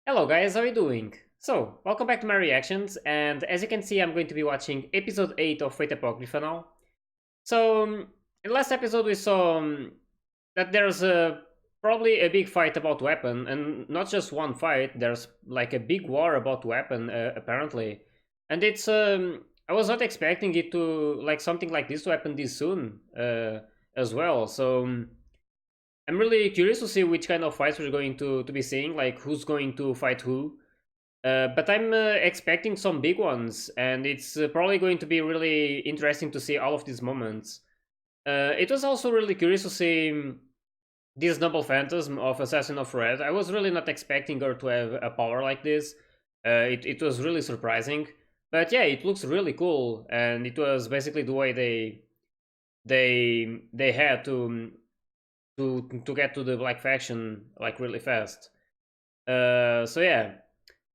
Hello guys, how are you doing? So, welcome back to my reactions, and as you can see I'm going to be watching episode 8 of Fate Apocrypha now. So, in the last episode we saw that there's probably a big fight about to happen, and not just one fight, there's like a big war about to happen apparently. And I was not expecting it to, like something like this to happen this soon as well, so I'm really curious to see which kind of fights we're going to be seeing, like who's going to fight who. But I'm expecting some big ones, and it's probably going to be really interesting to see all of these moments. It was also really curious to see this noble phantasm of Assassin of Red. I was really not expecting her to have a power like this. It was really surprising. But yeah, it looks really cool, and it was basically the way they had to get to the Black Faction like really fast. So yeah.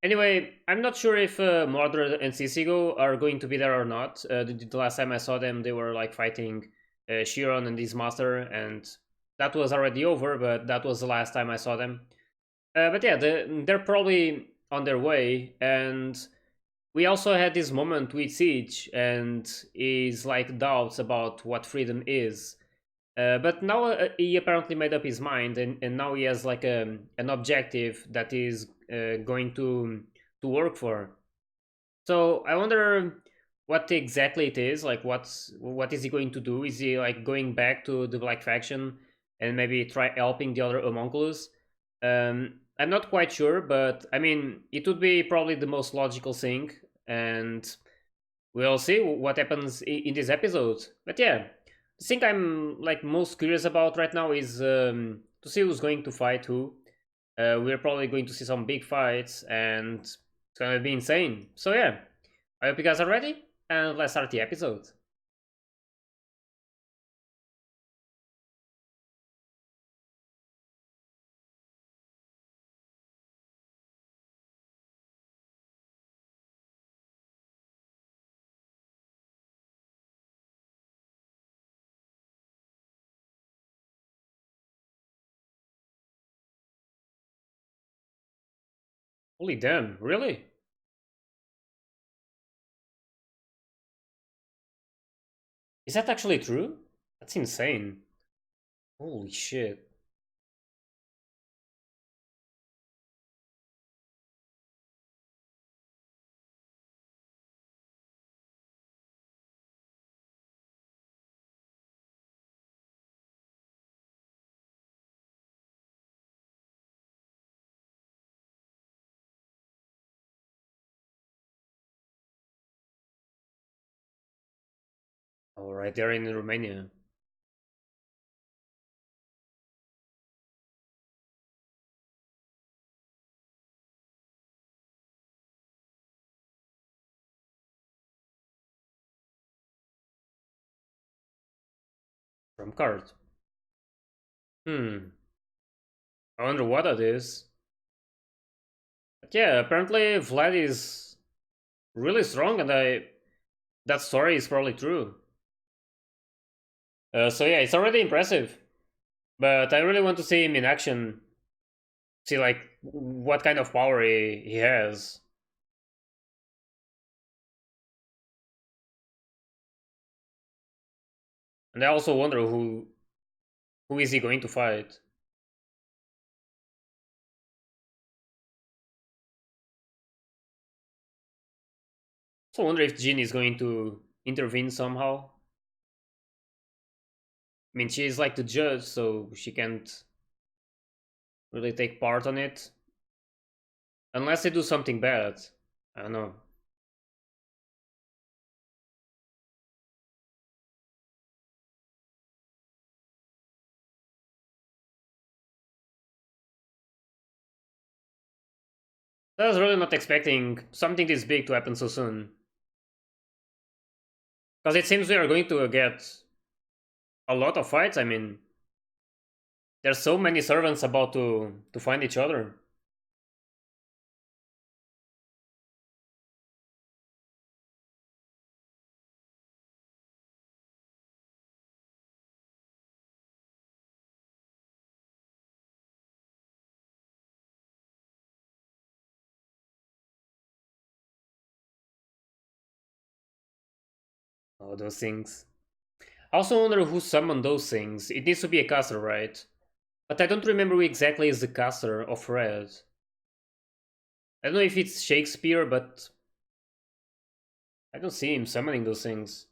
Anyway, I'm not sure if Mordred and Sisigo are going to be there or not. The last time I saw them, they were like fighting Shiro and his master, and that was already over. But that was the last time I saw them. But yeah, they're probably on their way, and we also had this moment with Siege and his like doubts about what freedom is. But now he apparently made up his mind, and now he has like an objective that is going to work for. So I wonder what exactly it is. Like, what is he going to do? Is he like going back to the Black Faction and maybe try helping the other homunculus? I'm not quite sure, but I mean, it would be probably the most logical thing, and we'll see what happens in this episode. But yeah, the thing I'm like most curious about right now is to see who's going to fight who. We're probably going to see some big fights, and it's gonna be insane. So yeah, I hope you guys are ready, and let's start the episode. Holy damn, really? Is that actually true? That's insane. Holy shit. Alright, they're in Romania. From card. Hmm. I wonder what that is. But yeah, apparently Vlad is really strong, and that story is probably true. So yeah, it's already impressive, but I really want to see him in action. See like what kind of power he has. And I also wonder who is he going to fight. So I wonder if Jean is going to intervene somehow. I mean, she is like the judge, so she can't really take part on it unless they do something bad. I don't know. I was really not expecting something this big to happen so soon, because it seems we are going to get a lot of fights. I mean, there's so many servants about to find each other. Oh, those things. I also wonder who summoned those things. It needs to be a caster, right? But I don't remember who exactly is the caster of Red. I don't know if it's Shakespeare, but I don't see him summoning those things.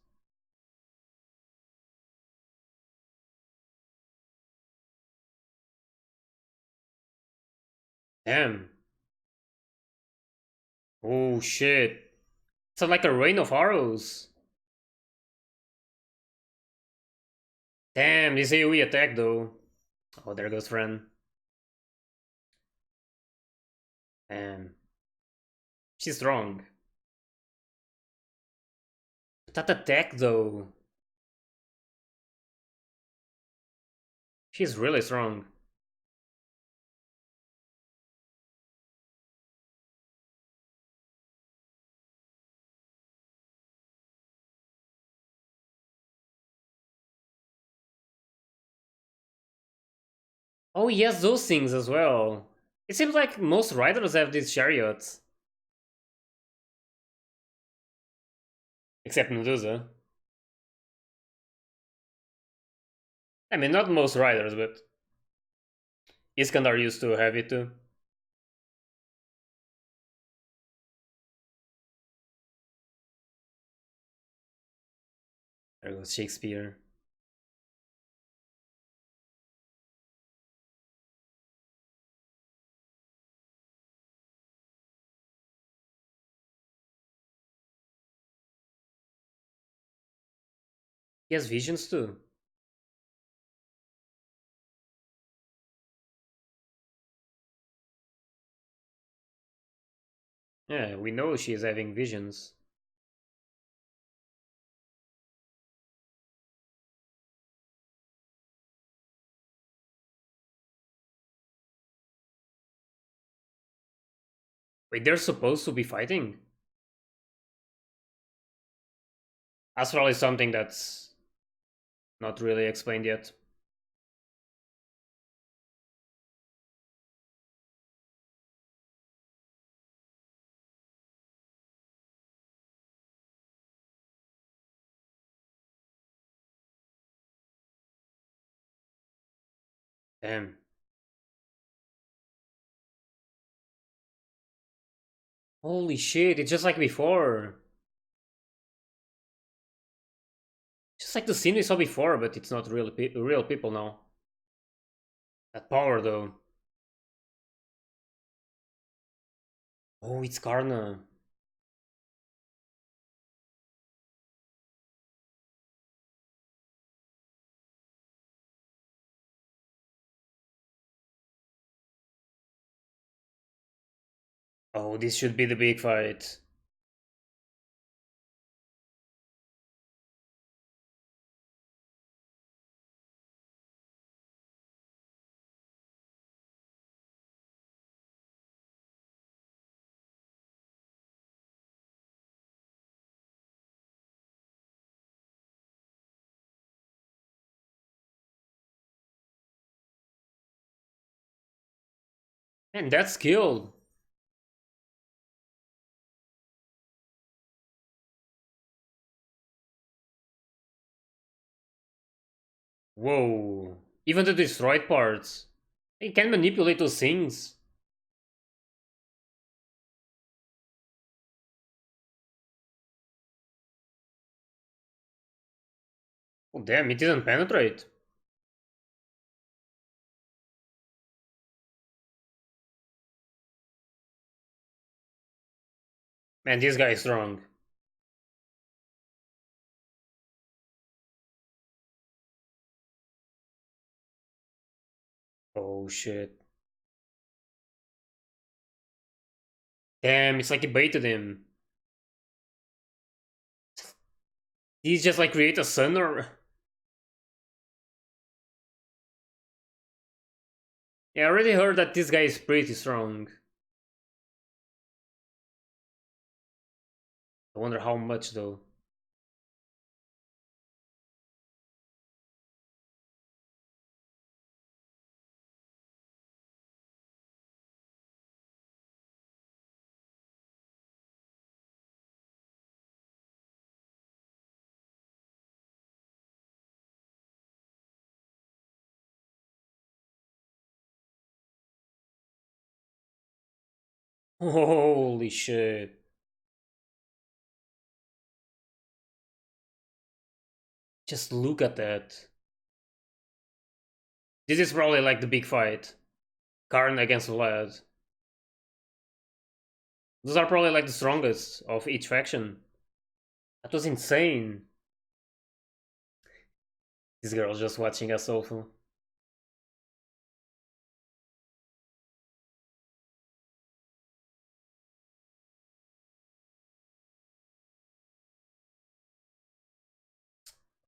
Damn. Oh shit. It's like a rain of arrows. Damn, this AoE attack though. Oh, there goes Fran. Damn. She's strong. That attack though. She's really strong. Oh, he has those things as well. It seems like most riders have these chariots. Except Medusa. I mean, not most riders, but Iskandar used to have it too. There goes Shakespeare. He has visions too. Yeah, we know she is having visions. Wait, they're supposed to be fighting? Astral is something that's not really explained yet. Damn. Holy shit, it's just like before. Just like the scene we saw before, but it's not real people now. That power though. Oh, it's Karna. Oh, this should be the big fight. And that skill. Whoa. Even the destroyed parts. He can manipulate those things. Oh damn, it didn't penetrate. Man, this guy is strong. Oh shit. Damn, it's like he baited him. He's just like create a sun or... Yeah, I already heard that this guy is pretty strong. I wonder how much though. Holy shit. Just look at that. This is probably like the big fight. Karna against Vlad. Those are probably like the strongest of each faction. That was insane. This girl's just watching us awful.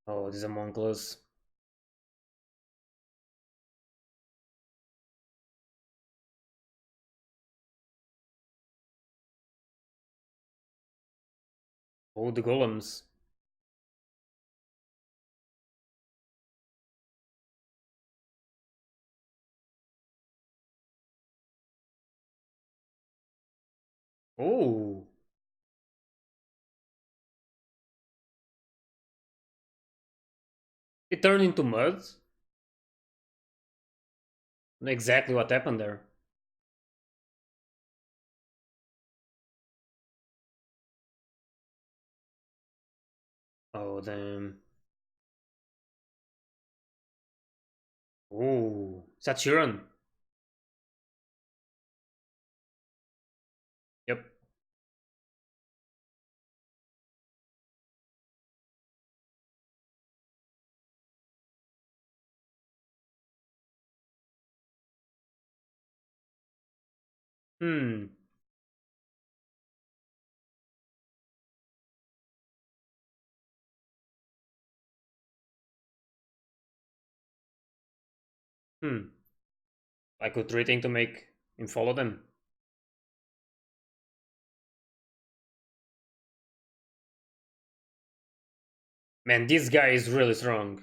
Oh, this Homunculus. Oh, the golems. Oh. It turned into mud? Exactly what happened there. Oh, damn. Oh. Is that Shiron? Yep. Hmm. Hmm. I could rethink to make him follow them. Man, this guy is really strong.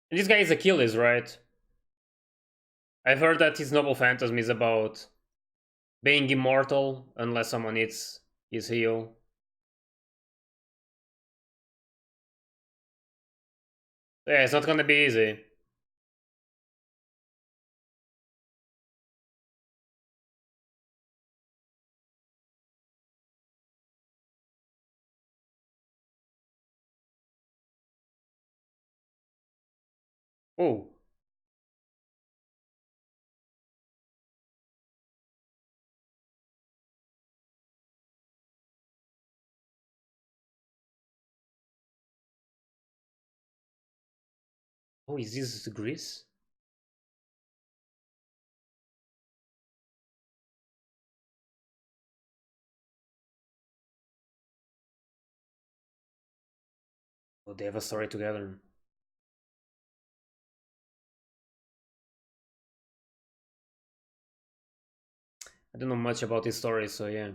And this guy is Achilles, right? I've heard that his noble phantasm is about being immortal unless someone eats his heel. Yeah, it's not gonna be easy. Oh. Oh, is this Greece? Oh, they have a story together. I don't know much about this story, so yeah.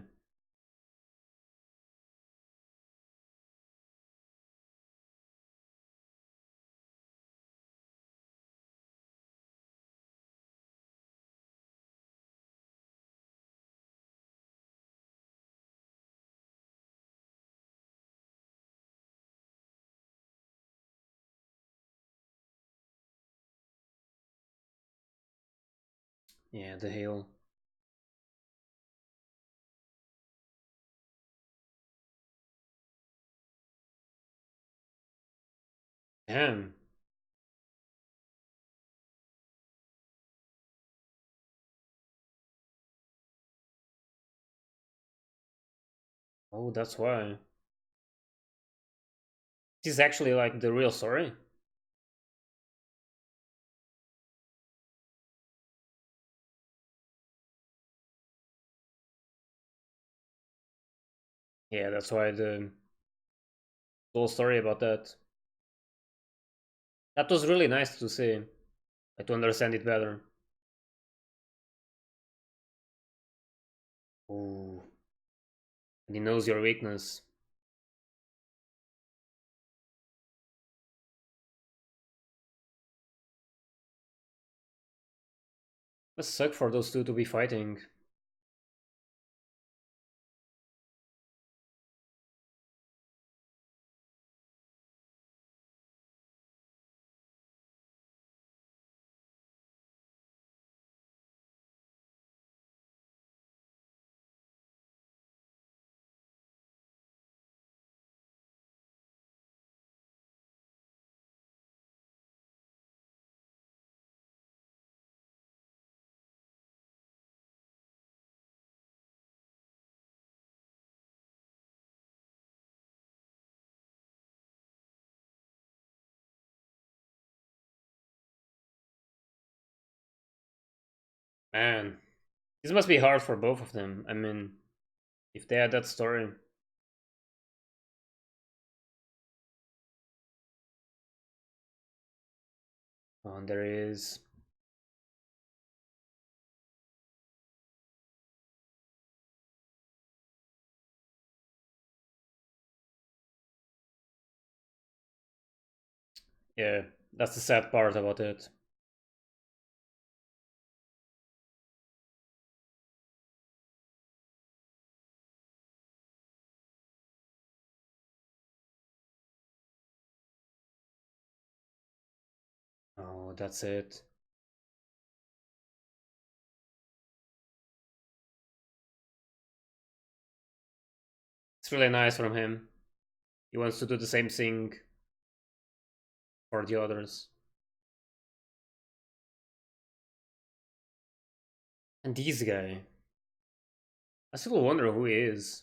Yeah, the hail. Damn. Oh, that's why. This is actually like the real story. Yeah, that's why the whole story about that. That was really nice to see, like, to understand it better. Oh, and he knows your weakness. Must suck for those two to be fighting. Man, this must be hard for both of them. I mean, if they had that story. Oh, and there is. Yeah, that's the sad part about it. Oh, that's it. It's really nice from him. He wants to do the same thing for the others. And this guy, I still wonder who he is.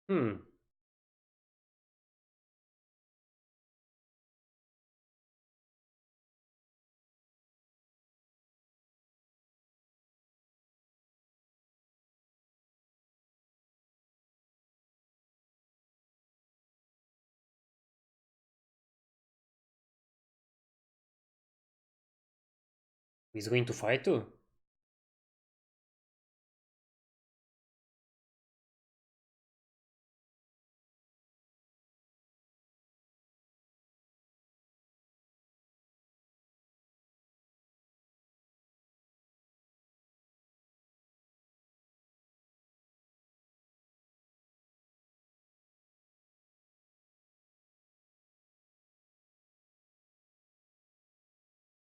Hmm. He's going to fight too.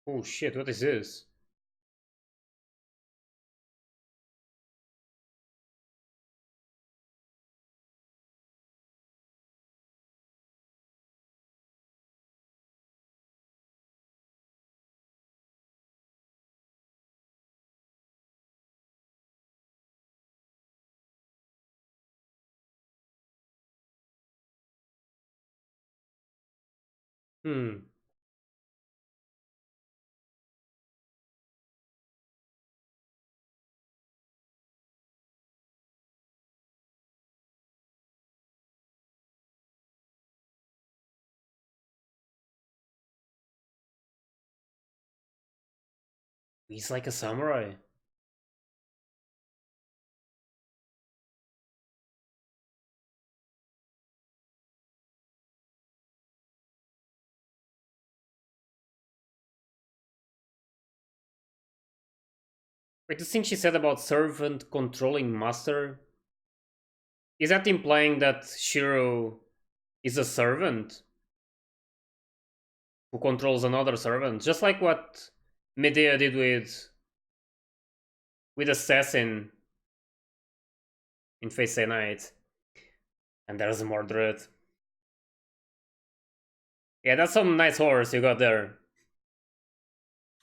Oh shit, what is this? Hmm. He's like a samurai. Wait, the thing she said about servant controlling master, is that implying that Shiro is a servant who controls another servant? Just like what Medea did with Assassin in Face Night. And there's Mordred. Yeah, that's some nice horse you got there.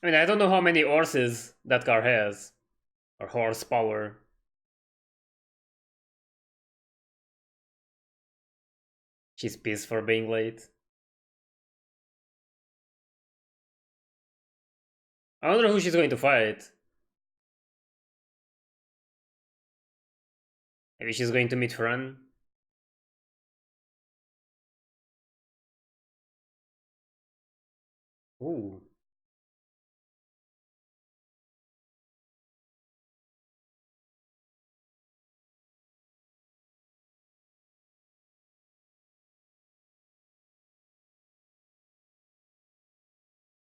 I mean, I don't know how many horses that car has. Or horsepower. She's pissed for being late. I wonder who she's going to fight. Maybe she's going to meet Fran. Ooh.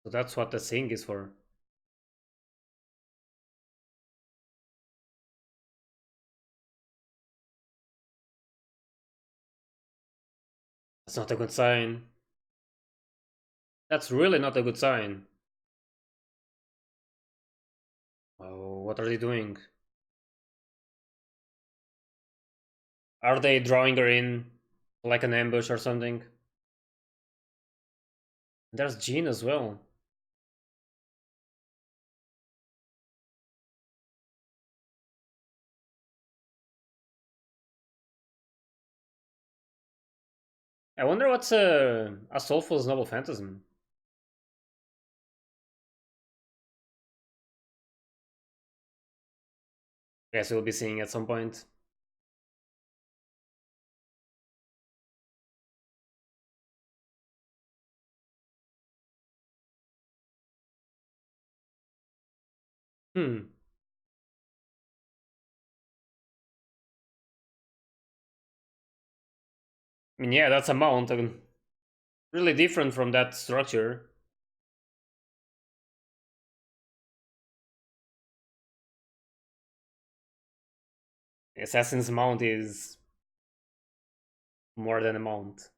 So that's what the thing is for. That's not a good sign. That's really not a good sign. Oh, what are they doing? Are they drawing her in like an ambush or something? There's Jean as well. I wonder what's a soulful's noble phantasm. Guess we'll be seeing at some point. Hmm. I mean, yeah, that's a mount. Really different from that structure. Assassin's mount is more than a mount.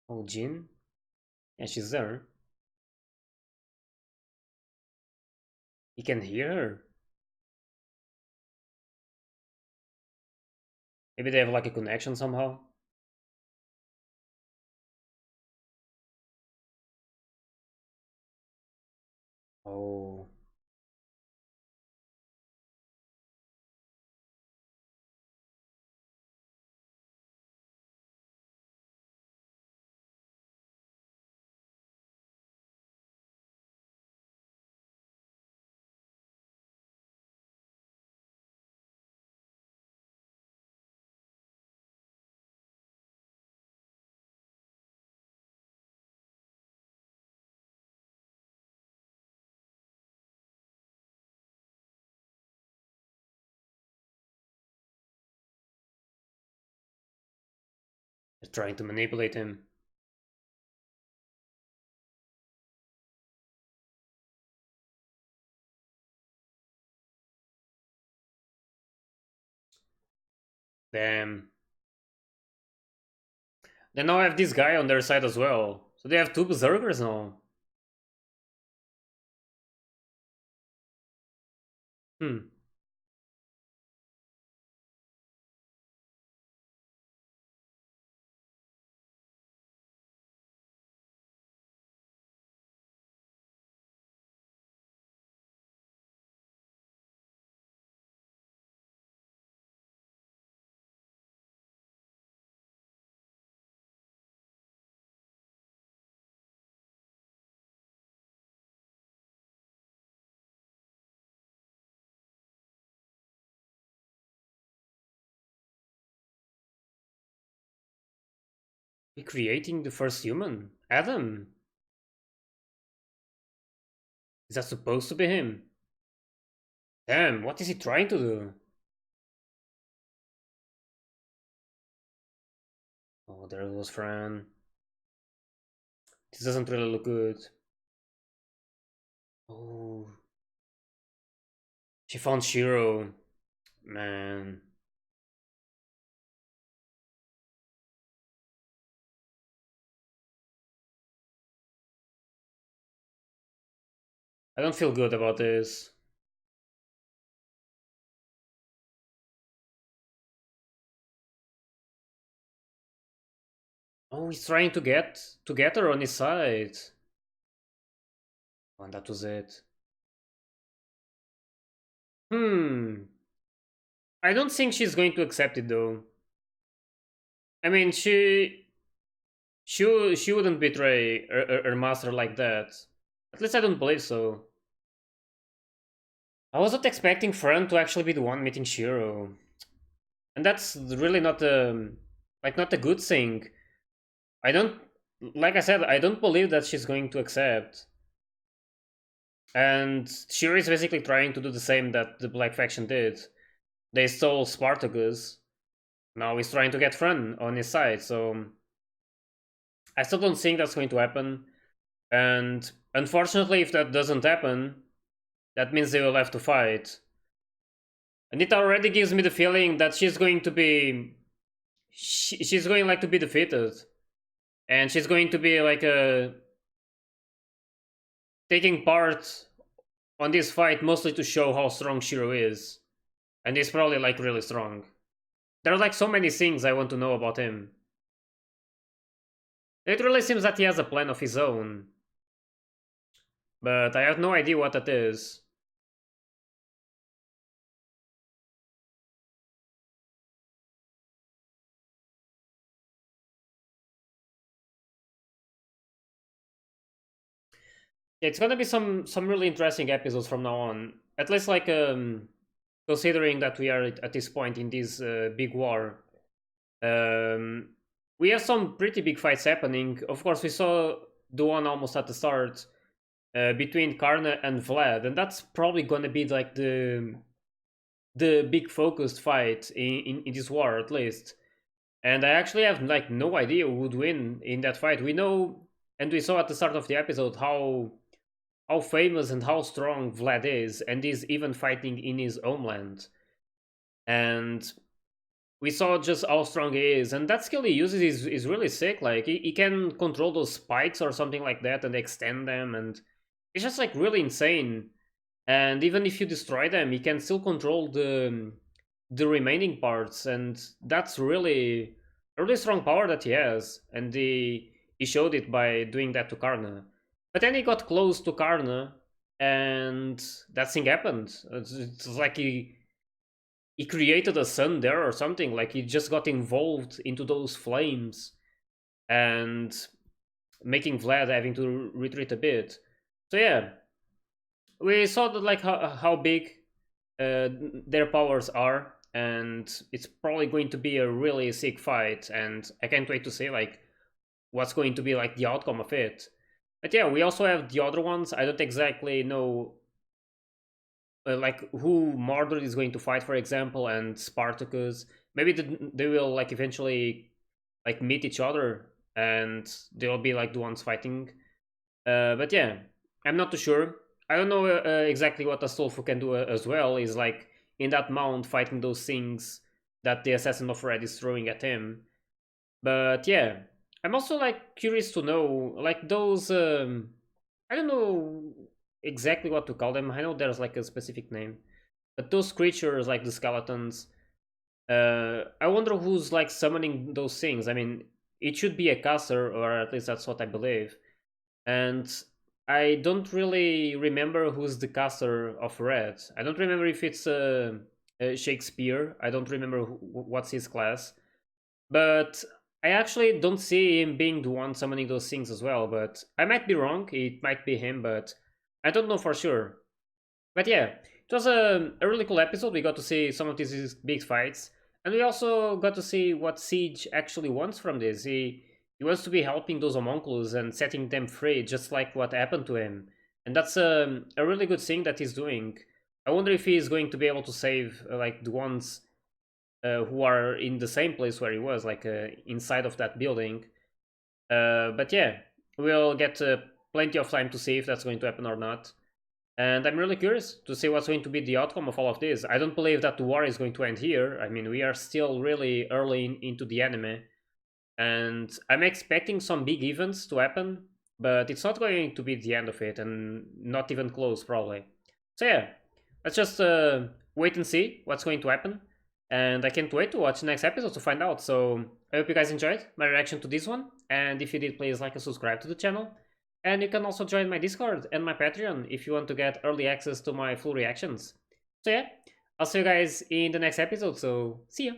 Oh, Jin? Yeah, she's there. He can hear her. Maybe they have like a connection somehow. Oh. They're trying to manipulate him. Damn. They now have this guy on their side as well. So they have two berserkers now. Hmm. Recreating the first human? Adam? Is that supposed to be him? Damn, what is he trying to do? Oh, there goes Fran. This doesn't really look good. Oh, she found Shiro. Man. I don't feel good about this. Oh, he's trying to get her on his side. Oh, and that was it. Hmm. I don't think she's going to accept it though. I mean, she wouldn't betray her master like that. At least I don't believe so. I was not expecting Fran to actually be the one meeting Shiro, and that's really not not a good thing. I don't like I said I don't believe that she's going to accept. And Shiro is basically trying to do the same that the Black Faction did. They stole Spartacus. Now he's trying to get Fran on his side, so I still don't think that's going to happen. And unfortunately, if that doesn't happen, that means they will have to fight. And it already gives me the feeling that she's going to be, she's going like to be defeated, and she's going to be like taking part on this fight mostly to show how strong Shiro is, and he's probably like really strong. There are like so many things I want to know about him. It really seems that he has a plan of his own, but I have no idea what that is. It's gonna be some really interesting episodes from now on. At least like considering that we are at this point in this big war. Um, we have some pretty big fights happening. Of course, we saw the one almost at the start between Karna and Vlad, and that's probably gonna be like the big focused fight in this war at least. And I actually have like no idea who would win in that fight. We know, and we saw at the start of the episode how famous and how strong Vlad is, and is even fighting in his homeland. And we saw just how strong he is, and that skill he uses is really sick. Like he can control those spikes or something like that and extend them, and it's just like really insane. And even if you destroy them, he can still control the remaining parts, and that's really a really strong power that he has. And he showed it by doing that to Karna. But then he got close to Karna, and that thing happened. It's like he created a sun there or something. Like he just got involved into those flames, and making Vlad having to retreat a bit. So yeah, we saw that like how big their powers are, and it's probably going to be a really sick fight. And I can't wait to see like what's going to be like the outcome of it. But yeah, we also have the other ones. I don't exactly know like who Mordred is going to fight, for example, and Spartacus. Maybe they will like eventually like meet each other, and they'll be like the ones fighting. But yeah, I'm not too sure. I don't know exactly what Astolfo can do as well. Is like in that mount fighting those things that the assassin of Red is throwing at him. But yeah, I'm also like curious to know like those. I don't know exactly what to call them. I know there's like a specific name, but those creatures like the skeletons. I wonder who's like summoning those things. I mean, it should be a caster, or at least that's what I believe. And I don't really remember who's the caster of Red. I don't remember if it's Shakespeare. I don't remember what's his class. But I actually don't see him being the one summoning those things as well. But I might be wrong. It might be him, but I don't know for sure. But yeah, it was a really cool episode. We got to see some of these big fights, and we also got to see what Siege actually wants from this. He wants to be helping those homunculus and setting them free, just like what happened to him. And that's a really good thing that he's doing. I wonder if he's going to be able to save like the ones who are in the same place where he was, like inside of that building. But yeah, we'll get plenty of time to see if that's going to happen or not. And I'm really curious to see what's going to be the outcome of all of this. I don't believe that the war is going to end here. I mean, we are still really early into the anime. And I'm expecting some big events to happen, but it's not going to be the end of it, and not even close, probably. So yeah, let's just wait and see what's going to happen. And I can't wait to watch the next episode to find out. So I hope you guys enjoyed my reaction to this one. And if you did, please like and subscribe to the channel. And you can also join my Discord and my Patreon if you want to get early access to my full reactions. So yeah, I'll see you guys in the next episode, so see ya!